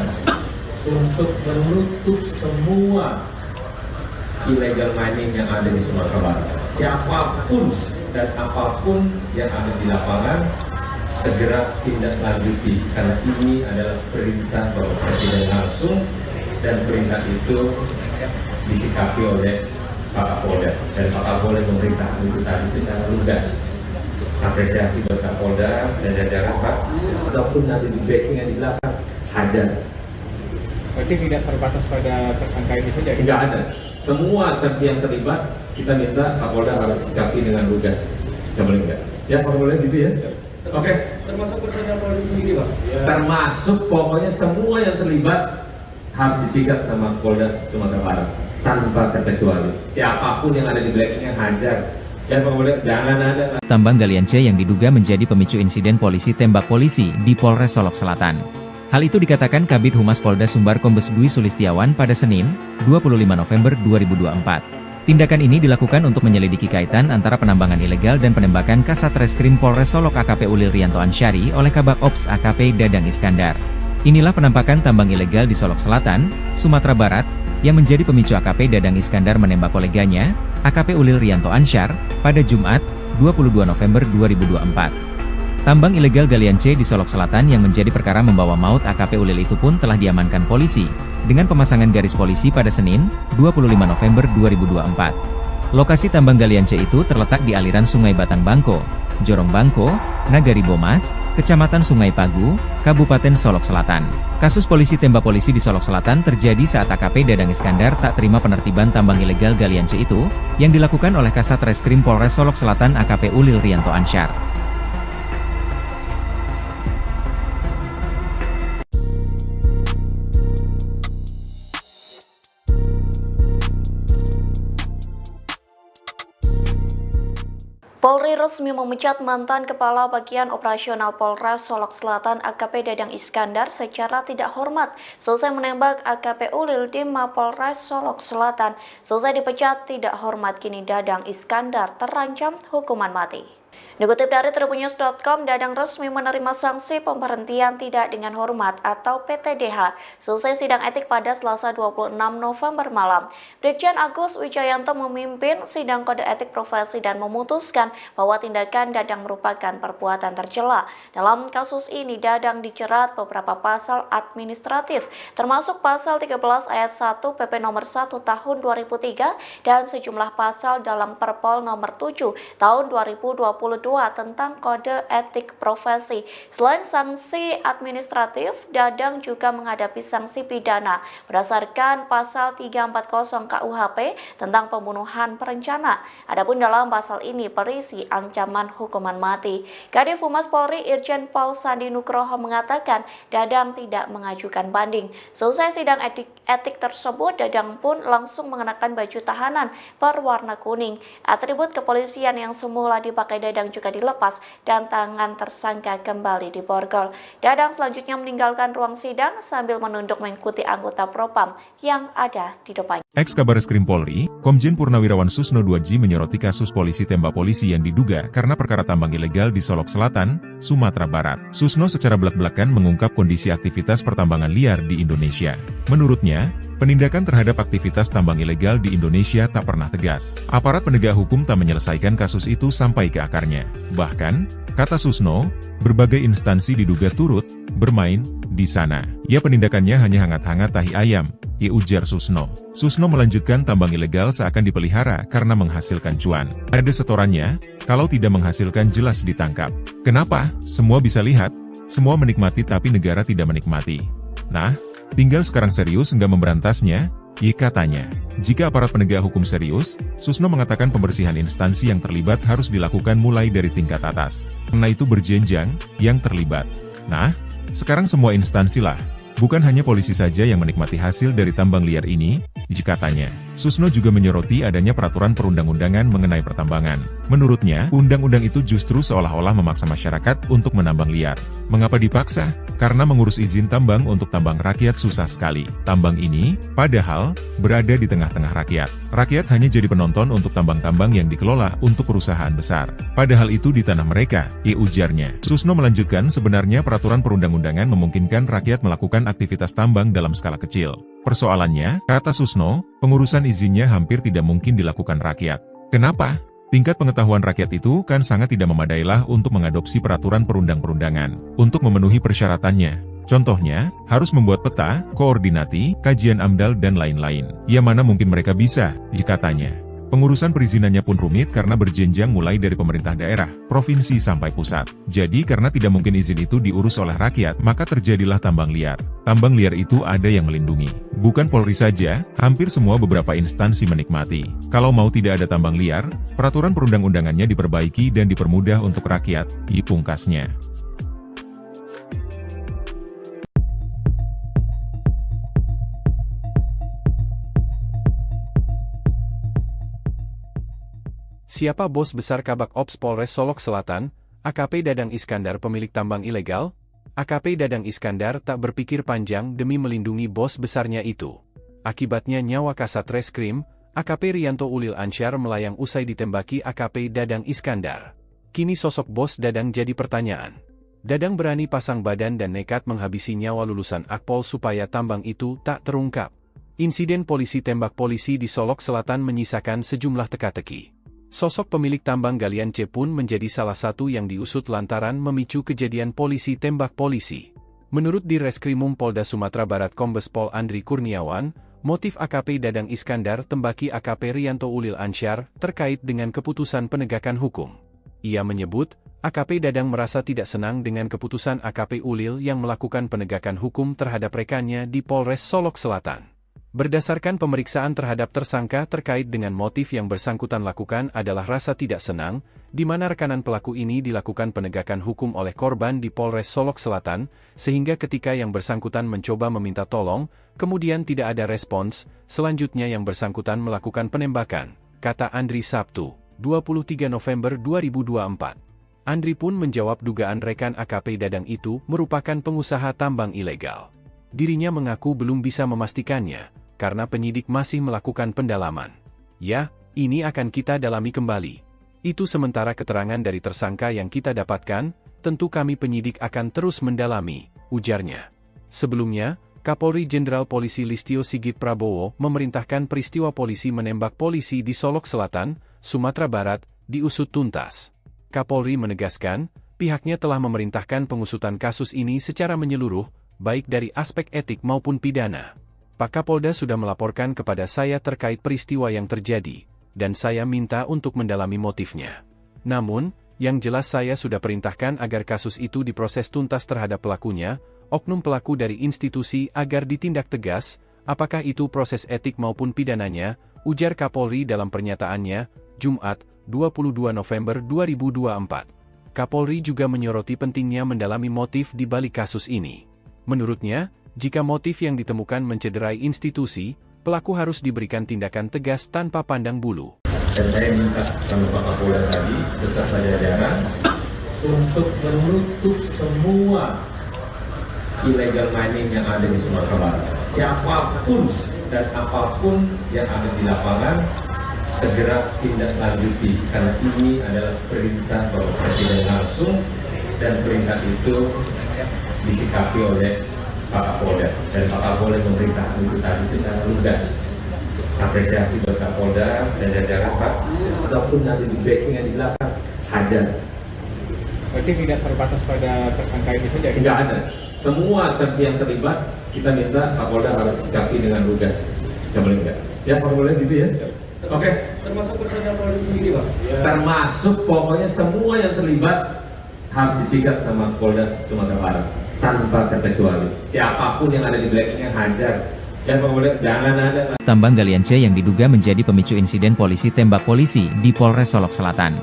untuk menutup semua illegal mining yang ada di Sumatera Barat. Siapapun dan apapun yang ada di lapangan, segera tindak lanjuti. Karena ini adalah perintah Bapak Presiden langsung, dan perintah itu disikapi oleh Pak Kapolda. Dan Pak Kapolda memerintahkan itu tadi secara lugas. Apresiasi buat Kapolda dan jajaran Pak. Ataupun nanti di backing yang di belakang, hajar. Berarti tidak terbatas pada tersangka ini saja? Tidak ada. Semua yang terlibat, kita minta Kapolda harus sikapi dengan lugas. Tidak boleh enggak? Ya, Pak Kapolda gitu ya? Oke. Termasuk personel polisi ini, Pak? Ya. Termasuk pokoknya semua yang terlibat harus disikat sama Polda Sumatera Barat. Tanpa terkecuali. Siapapun yang ada di blackingnya hajar. Jangan ada. Tambang galian C yang diduga menjadi pemicu insiden polisi tembak polisi di Polres Solok Selatan. Hal itu dikatakan Kabid Humas Polda Sumbar Kombes Dwi Sulistiawan pada Senin, 25 November 2024. Tindakan ini dilakukan untuk menyelidiki kaitan antara penambangan ilegal dan penembakan Kasat Reskrim Polres Solok AKP Ulil Rianto Ansyari oleh Kabak Ops AKP Dadang Iskandar. Inilah penampakan tambang ilegal di Solok Selatan, Sumatera Barat, yang menjadi pemicu AKP Dadang Iskandar menembak koleganya, AKP Ulil Rianto Ansyar, pada Jumat, 22 November 2024. Tambang ilegal galian C di Solok Selatan yang menjadi perkara membawa maut AKP Ulil itu pun telah diamankan polisi, dengan pemasangan garis polisi pada Senin, 25 November 2024. Lokasi tambang galian C itu terletak di aliran Sungai Batang Bangko, Jorong Bangko, Nagari Bomas, Kecamatan Sungai Pagu, Kabupaten Solok Selatan. Kasus polisi tembak polisi di Solok Selatan terjadi saat AKP Dadang Iskandar tak terima penertiban tambang ilegal galian C itu, yang dilakukan oleh Kasat Reskrim Polres Solok Selatan AKP Ulil Rianto Ansyar. Polri resmi memecat mantan Kepala Bagian Operasional Polres Solok Selatan AKP Dadang Iskandar secara tidak hormat selesai menembak AKP Ulil di Mapolres Solok Selatan. Selesai dipecat tidak hormat, kini Dadang Iskandar terancam hukuman mati. Dikutip dari tribunnews.com, Dadang resmi menerima sanksi pemberhentian tidak dengan hormat atau PTDH selesai sidang etik pada Selasa 26 November malam. Brigjen Agus Wijayanto memimpin sidang kode etik profesi dan memutuskan bahwa tindakan Dadang merupakan perbuatan tercela. Dalam kasus ini, Dadang dijerat beberapa pasal administratif, termasuk pasal 13 ayat 1 PP nomor 1 tahun 2003 dan sejumlah pasal dalam Perpol nomor 7 tahun 2022 tentang kode etik profesi. Selain sanksi administratif, Dadang juga menghadapi sanksi pidana berdasarkan pasal 340 KUHP tentang pembunuhan berencana. Adapun dalam pasal ini berisi ancaman hukuman mati. Kadif Humas Polri Irjen Paul Sandi Nugroho mengatakan Dadang tidak mengajukan banding. Selesai sidang etik tersebut, Dadang pun langsung mengenakan baju tahanan berwarna kuning. Atribut kepolisian yang semula dipakai Dadang juga dilepas dan tangan tersangka kembali diborgol. Dadang selanjutnya meninggalkan ruang sidang sambil menunduk mengikuti anggota Propam yang ada di depannya. Ex-Kabareskrim Polri, Komjen Purnawirawan Susno 2G menyoroti kasus polisi tembak polisi yang diduga karena perkara tambang ilegal di Solok Selatan, Sumatera Barat. Susno secara belak-belakan mengungkap kondisi aktivitas pertambangan liar di Indonesia. Menurutnya, penindakan terhadap aktivitas tambang ilegal di Indonesia tak pernah tegas. Aparat penegak hukum tak menyelesaikan kasus itu sampai ke akarnya. Bahkan, kata Susno, berbagai instansi diduga turut bermain di sana. Ya penindakannya hanya hangat-hangat tahi ayam, ya ujar Susno. Susno melanjutkan tambang ilegal seakan dipelihara karena menghasilkan cuan. Ada setorannya, kalau tidak menghasilkan jelas ditangkap. Kenapa? Semua bisa lihat, semua menikmati tapi negara tidak menikmati. Nah, tinggal sekarang serius nggak memberantasnya, ya katanya. Jika aparat penegak hukum serius, Susno mengatakan pembersihan instansi yang terlibat harus dilakukan mulai dari tingkat atas. Karena itu berjenjang, yang terlibat. Nah, sekarang semua instansi lah. Bukan hanya polisi saja yang menikmati hasil dari tambang liar ini, katanya. Susno juga menyoroti adanya peraturan perundang-undangan mengenai pertambangan. Menurutnya, undang-undang itu justru seolah-olah memaksa masyarakat untuk menambang liar. Mengapa dipaksa? Karena mengurus izin tambang untuk tambang rakyat susah sekali. Tambang ini, padahal, berada di tengah-tengah rakyat. Rakyat hanya jadi penonton untuk tambang-tambang yang dikelola untuk perusahaan besar. Padahal itu di tanah mereka, ujarnya. Susno melanjutkan sebenarnya peraturan perundang-undangan memungkinkan rakyat melakukan aktivitas tambang dalam skala kecil. Persoalannya, kata Susno, pengurusan izinnya hampir tidak mungkin dilakukan rakyat. Kenapa? Tingkat pengetahuan rakyat itu kan sangat tidak memadailah untuk mengadopsi peraturan perundang-perundangan. Untuk memenuhi persyaratannya. Contohnya, harus membuat peta, koordinati, kajian AMDAL dan lain-lain. Ya mana mungkin mereka bisa, katanya. Pengurusan perizinannya pun rumit karena berjenjang mulai dari pemerintah daerah, provinsi sampai pusat. Jadi karena tidak mungkin izin itu diurus oleh rakyat, maka terjadilah tambang liar. Tambang liar itu ada yang melindungi. Bukan Polri saja, hampir semua beberapa instansi menikmati. Kalau mau tidak ada tambang liar, peraturan perundang-undangannya diperbaiki dan dipermudah untuk rakyat, pungkasnya. Siapa bos besar Kabak Ops Polres Solok Selatan, AKP Dadang Iskandar pemilik tambang ilegal? AKP Dadang Iskandar tak berpikir panjang demi melindungi bos besarnya itu. Akibatnya nyawa Kasat Reskrim, AKP Rianto Ulil Ansyar melayang usai ditembaki AKP Dadang Iskandar. Kini sosok bos Dadang jadi pertanyaan. Dadang berani pasang badan dan nekat menghabisi nyawa lulusan Akpol supaya tambang itu tak terungkap. Insiden polisi tembak polisi di Solok Selatan menyisakan sejumlah teka-teki. Sosok pemilik tambang galian C pun menjadi salah satu yang diusut lantaran memicu kejadian polisi tembak polisi. Menurut Direskrimum Polda Sumatera Barat Kombes Pol Andri Kurniawan, motif AKP Dadang Iskandar tembaki AKP Rianto Ulil Ansyar terkait dengan keputusan penegakan hukum. Ia menyebut, AKP Dadang merasa tidak senang dengan keputusan AKP Ulil yang melakukan penegakan hukum terhadap rekannya di Polres Solok Selatan. Berdasarkan pemeriksaan terhadap tersangka terkait dengan motif yang bersangkutan lakukan adalah rasa tidak senang, di mana rekanan pelaku ini dilakukan penegakan hukum oleh korban di Polres Solok Selatan, sehingga ketika yang bersangkutan mencoba meminta tolong, kemudian tidak ada respons, selanjutnya yang bersangkutan melakukan penembakan, kata Andri Sabtu, 23 November 2024. Andri pun menjawab dugaan rekan AKP Dadang itu merupakan pengusaha tambang ilegal. Dirinya mengaku belum bisa memastikannya, karena penyidik masih melakukan pendalaman. Ya, ini akan kita dalami kembali. Itu sementara keterangan dari tersangka yang kita dapatkan, tentu kami penyidik akan terus mendalami, ujarnya. Sebelumnya, Kapolri Jenderal Polisi Listio Sigit Prabowo memerintahkan peristiwa polisi menembak polisi di Solok Selatan, Sumatera Barat, diusut tuntas. Kapolri menegaskan, pihaknya telah memerintahkan pengusutan kasus ini secara menyeluruh, baik dari aspek etik maupun pidana. Pak Kapolda sudah melaporkan kepada saya terkait peristiwa yang terjadi, dan saya minta untuk mendalami motifnya. Namun, yang jelas saya sudah perintahkan agar kasus itu diproses tuntas terhadap pelakunya, oknum pelaku dari institusi agar ditindak tegas, apakah itu proses etik maupun pidananya, ujar Kapolri dalam pernyataannya, Jumat, 22 November 2024. Kapolri juga menyoroti pentingnya mendalami motif di balik kasus ini. Menurutnya, jika motif yang ditemukan mencederai institusi, pelaku harus diberikan tindakan tegas tanpa pandang bulu. Dan saya minta sama Pak Kapolda tadi, beserta jajaran, untuk menutup semua illegal mining yang ada di Sumatera Barat. Siapapun dan apapun yang ada di lapangan, segera tindak lanjuti. Karena ini adalah perintah Bapak Presiden langsung, dan perintah itu disikapi oleh Pak Kapolda, dan Pak Kapolda memerintahkan itu tadi secara lugas. Apresiasi buat Kapolda dan jajaran Pak. Walaupun nanti di backing yang di belakang, hajar. Berarti tidak terbatas pada tersangka ini saja? Tidak ada. semua yang terlibat kita minta Kapolda harus sikapi dengan lugas. Ya boleh enggak? Ya Kapolda gitu ya. Oke. Termasuk personel Polri sendiri, Pak? Ya. Termasuk pokoknya semua yang terlibat harus disikat sama Polda Sumatera Barat tanpa terkecuali. Siapapun yang ada di belakangnya hajar. Jangan ada. Tambang galian C yang diduga menjadi pemicu insiden polisi tembak polisi di Polres Solok Selatan.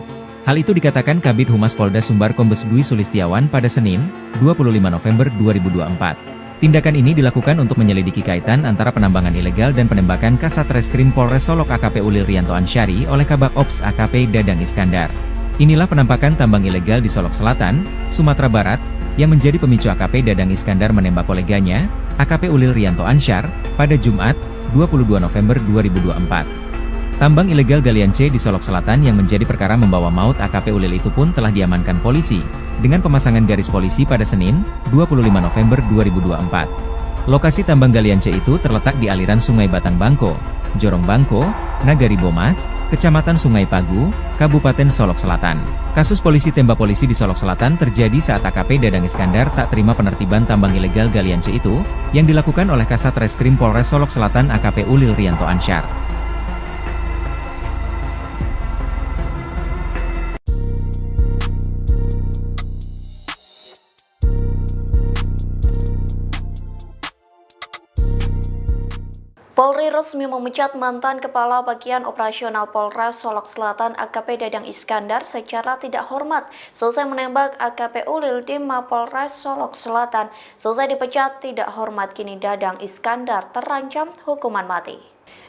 Hal itu dikatakan Kabid Humas Polda Sumbar Kombes Dwi Sulistiawan pada Senin, 25 November 2024. Tindakan ini dilakukan untuk menyelidiki kaitan antara penambangan ilegal dan penembakan Kasat Reskrim Polres Solok AKP Ulil Rianto Ansyari oleh Kabak Ops AKP Dadang Iskandar. Inilah penampakan tambang ilegal di Solok Selatan, Sumatera Barat, yang menjadi pemicu AKP Dadang Iskandar menembak koleganya, AKP Ulil Rianto Ansyar, pada Jumat, 22 November 2024. Tambang ilegal galian C di Solok Selatan yang menjadi perkara membawa maut AKP Ulil itu pun telah diamankan polisi, dengan pemasangan garis polisi pada Senin, 25 November 2024. Lokasi tambang galian C itu terletak di aliran Sungai Batang Bangko, Jorong Bangko, Nagari Bomas, Kecamatan Sungai Pagu, Kabupaten Solok Selatan. Kasus polisi tembak polisi di Solok Selatan terjadi saat AKP Dadang Iskandar tak terima penertiban tambang ilegal galian C itu, yang dilakukan oleh Kasat Reskrim Polres Solok Selatan AKP Ulil Rianto Ansyar. Polri resmi memecat mantan Kepala Bagian Operasional Polres Solok Selatan AKP Dadang Iskandar secara tidak hormat selesai menembak AKP Ulil di Mapolres Solok Selatan. Selesai dipecat tidak hormat, kini Dadang Iskandar terancam hukuman mati.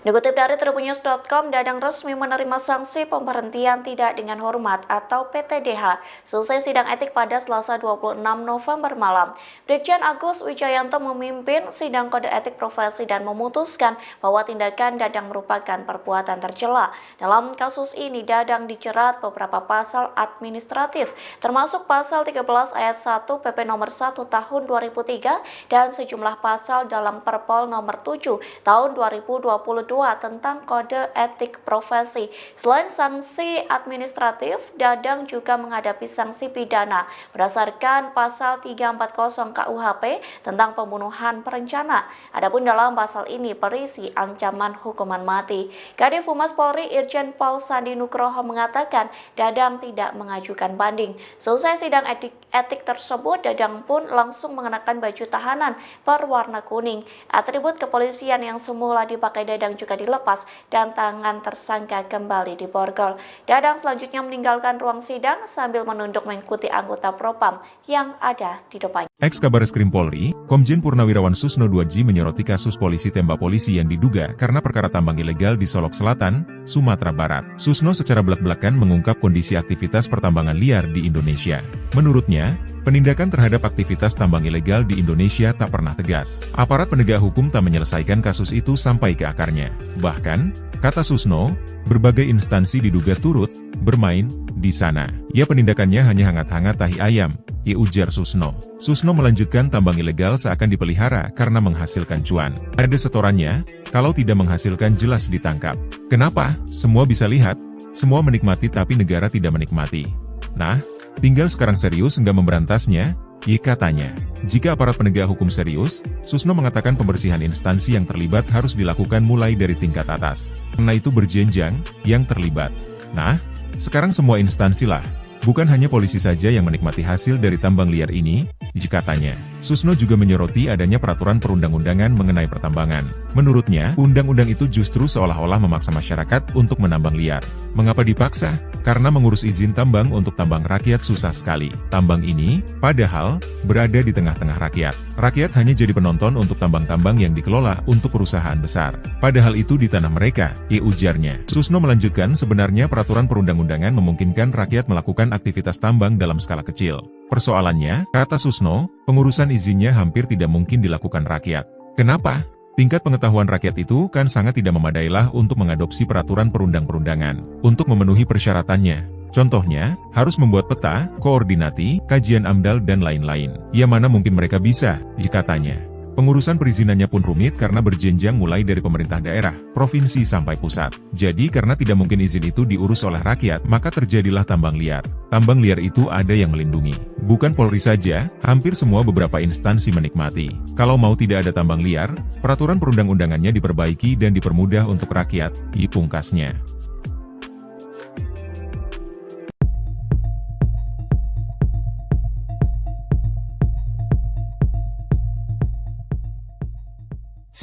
Dikutip dari tribunnews.com, Dadang resmi menerima sanksi pemberhentian tidak dengan hormat atau PTDH selesai sidang etik pada Selasa 26 November malam. Brigjen Agus Wijayanto memimpin sidang kode etik profesi dan memutuskan bahwa tindakan Dadang merupakan perbuatan tercela. Dalam kasus ini, Dadang dijerat beberapa pasal administratif, termasuk pasal 13 ayat 1 PP nomor 1 tahun 2003 dan sejumlah pasal dalam Perpol nomor 7 tahun 2022 tentang kode etik profesi. Selain sanksi administratif, Dadang juga menghadapi sanksi pidana berdasarkan pasal 340 KUHP tentang pembunuhan berencana. Adapun dalam pasal ini berisi ancaman hukuman mati. Kadif Humas Polri Irjen Paul Sandi Nugroho mengatakan Dadang tidak mengajukan banding. Selesai sidang etik tersebut, Dadang pun langsung mengenakan baju tahanan berwarna kuning. Atribut kepolisian yang semula dipakai Dadang juga dilepas dan tangan tersangka kembali diborgol. Dadang selanjutnya meninggalkan ruang sidang sambil menunduk mengikuti anggota Propam yang ada di depannya. Ex-Kabareskrim Polri, Komjen Purnawirawan Susno 2J menyoroti kasus polisi tembak polisi yang diduga karena perkara tambang ilegal di Solok Selatan, Sumatera Barat. Susno secara belak-belakan mengungkap kondisi aktivitas pertambangan liar di Indonesia. Menurutnya, penindakan terhadap aktivitas tambang ilegal di Indonesia tak pernah tegas. Aparat penegak hukum tak menyelesaikan kasus itu sampai ke akarnya. Bahkan, kata Susno, berbagai instansi diduga turut bermain di sana. Ya, penindakannya hanya hangat-hangat tahi ayam, ujar Susno. Susno melanjutkan tambang ilegal seakan dipelihara karena menghasilkan cuan. Ada setorannya, kalau tidak menghasilkan jelas ditangkap. Kenapa? Semua bisa lihat, semua menikmati tapi negara tidak menikmati. Nah, tinggal sekarang serius nggak memberantasnya, katanya. Jika aparat penegak hukum serius, Susno mengatakan pembersihan instansi yang terlibat harus dilakukan mulai dari tingkat atas. Karena itu berjenjang, yang terlibat. Nah, sekarang semua instansi lah. Bukan hanya polisi saja yang menikmati hasil dari tambang liar ini, katanya. Susno juga menyoroti adanya peraturan perundang-undangan mengenai pertambangan. Menurutnya, undang-undang itu justru seolah-olah memaksa masyarakat untuk menambang liar. Mengapa dipaksa? Karena mengurus izin tambang untuk tambang rakyat susah sekali. Tambang ini, padahal, berada di tengah-tengah rakyat. Rakyat hanya jadi penonton untuk tambang-tambang yang dikelola untuk perusahaan besar. Padahal itu di tanah mereka, ujarnya. Susno melanjutkan sebenarnya peraturan perundang-undangan memungkinkan rakyat melakukan aktivitas tambang dalam skala kecil. Persoalannya, kata Susno, pengurusan izinnya hampir tidak mungkin dilakukan rakyat. Kenapa? Tingkat pengetahuan rakyat itu kan sangat tidak memadailah untuk mengadopsi peraturan perundang-perundangan. Untuk memenuhi persyaratannya. Contohnya, harus membuat peta, koordinati, kajian AMDAL dan lain-lain. Ya mana mungkin mereka bisa, katanya. Pengurusan perizinannya pun rumit karena berjenjang mulai dari pemerintah daerah, provinsi sampai pusat. Jadi karena tidak mungkin izin itu diurus oleh rakyat, maka terjadilah tambang liar. Tambang liar itu ada yang melindungi. Bukan Polri saja, hampir semua beberapa instansi menikmati. Kalau mau tidak ada tambang liar, peraturan perundang-undangannya diperbaiki dan dipermudah untuk rakyat, pungkasnya.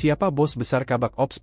Siapa bos besar Kabak Ops